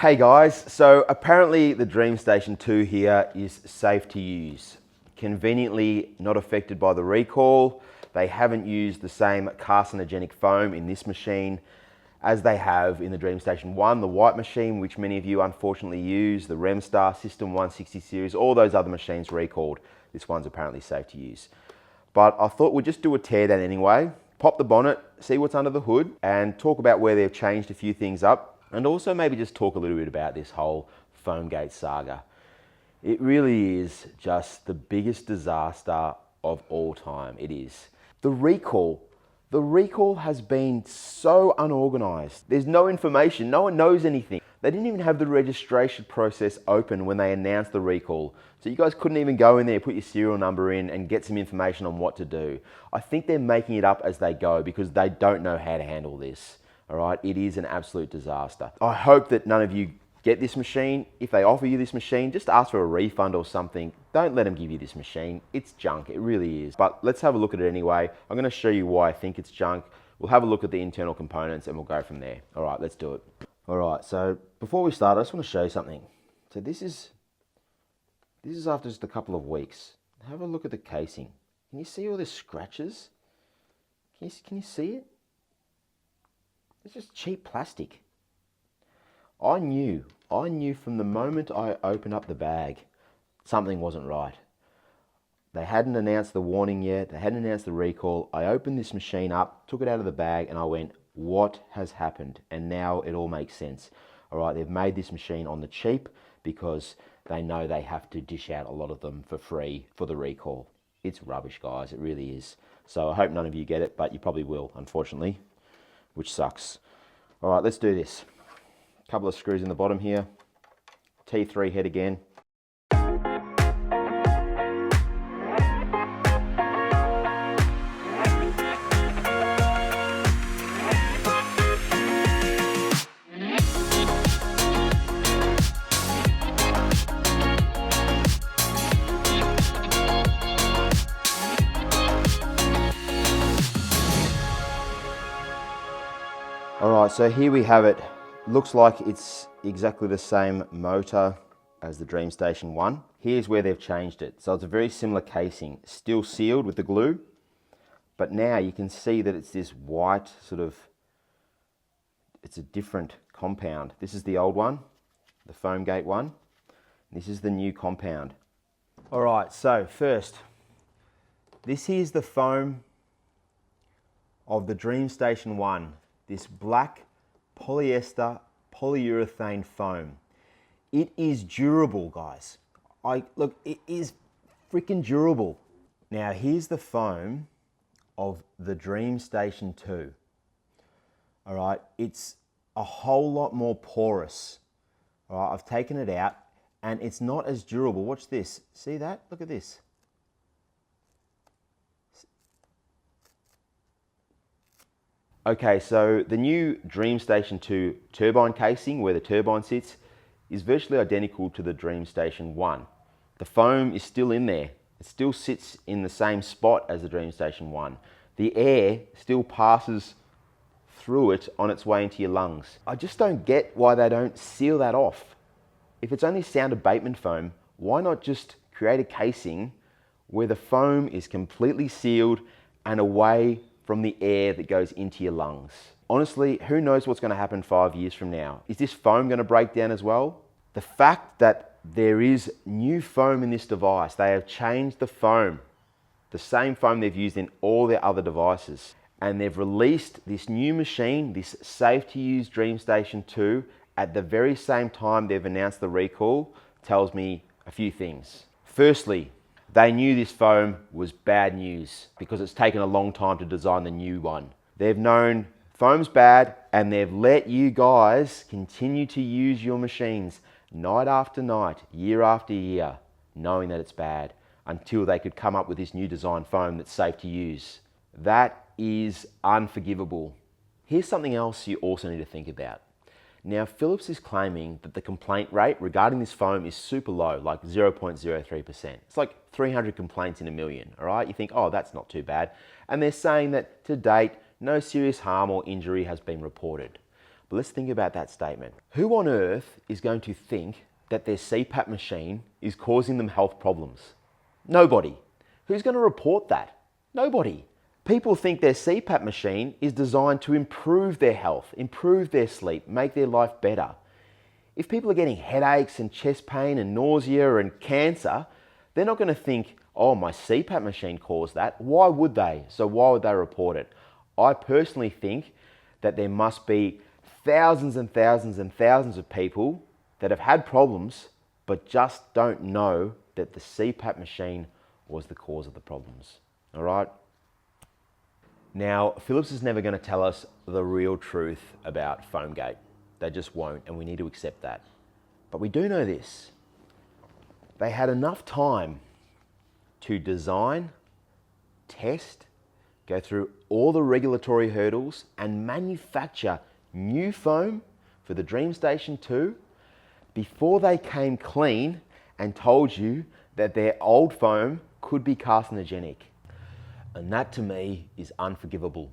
Hey guys, so apparently the DreamStation 2 here is safe to use. Conveniently not affected by the recall. They haven't used the same carcinogenic foam in this machine as they have in the DreamStation 1, the white machine, which many of you unfortunately use, the Remstar System 160 series, all those other machines recalled. This one's apparently safe to use. But I thought we'd just do a teardown anyway, pop the bonnet, see what's under the hood, and talk about where they've changed a few things up. And also maybe just talk a little bit about this whole foamgate saga. It really is just the biggest disaster of all time. It is. The recall has been so unorganized. There's no information, no one knows anything. They didn't even have the registration process open when they announced the recall. So you guys couldn't even go in there, put your serial number in and get some information on what to do. I think they're making it up as they go because they don't know how to handle this. All right, it is an absolute disaster. I hope that none of you get this machine. If they offer you this machine, just ask for a refund or something. Don't let them give you this machine. It's junk, it really is. But let's have a look at it anyway. I'm gonna show you why I think it's junk. We'll have a look at the internal components and we'll go from there. All right, let's do it. All right, so before we start, I just wanna show you something. So this is after just a couple of weeks. Have a look at the casing. Can you see all the scratches? Can you see it? It's just cheap plastic. I knew from the moment I opened up the bag, something wasn't right. They hadn't announced the warning yet. They hadn't announced the recall. I opened this machine up, took it out of the bag, and I went, what has happened? And now it all makes sense. All right, they've made this machine on the cheap because they know they have to dish out a lot of them for free for the recall. It's rubbish, guys. It really is. So I hope none of you get it, but you probably will, unfortunately, which sucks. All right, let's do this. A couple of screws in the bottom here. T3 head again. All right, so here we have it. Looks like it's exactly the same motor as the DreamStation 1. Here's where they've changed it. So it's a very similar casing, still sealed with the glue, but now you can see that it's this white sort of, it's a different compound. This is the old one, the foamgate one. This is the new compound. All right, so first, this is the foam of the DreamStation 1. This black polyester polyurethane foam. It is durable, guys. Look, it is freaking durable. Now here's the foam of the DreamStation 2. All right, it's a whole lot more porous. All right, I've taken it out and it's not as durable. Watch this, see that? Look at this. Okay, so the new DreamStation 2 turbine casing, where the turbine sits, is virtually identical to the DreamStation 1. The foam is still in there. It still sits in the same spot as the DreamStation 1. The air still passes through it on its way into your lungs. I just don't get why they don't seal that off. If it's only sound abatement foam, why not just create a casing where the foam is completely sealed and away from the air that goes into your lungs? Honestly, who knows what's going to happen 5 years from now? Is this foam going to break down as well? The fact that there is new foam in this device, they have changed the foam, the same foam they've used in all their other devices, and they've released this new machine, this safe to use DreamStation 2, at the very same time they've announced the recall, tells me a few things. Firstly, they knew this foam was bad news because it's taken a long time to design the new one. They've known foam's bad and they've let you guys continue to use your machines night after night, year after year, knowing that it's bad, until they could come up with this new design foam that's safe to use. That is unforgivable. Here's something else you also need to think about. Now, Philips is claiming that the complaint rate regarding this foam is super low, like 0.03%. It's like 300 complaints in a million, all right? You think, oh, that's not too bad. And they're saying that to date, no serious harm or injury has been reported. But let's think about that statement. Who on earth is going to think that their CPAP machine is causing them health problems? Nobody. Who's going to report that? Nobody. People think their CPAP machine is designed to improve their health, improve their sleep, make their life better. If people are getting headaches and chest pain and nausea and cancer, they're not going to think, oh, my CPAP machine caused that. Why would they? So why would they report it? I personally think that there must be thousands and thousands and thousands of people that have had problems but just don't know that the CPAP machine was the cause of the problems. All right? Now, Philips is never going to tell us the real truth about foamgate. They just won't, and we need to accept that. But we do know this. They had enough time to design, test, go through all the regulatory hurdles and manufacture new foam for the DreamStation 2 before they came clean and told you that their old foam could be carcinogenic. And that to me is unforgivable.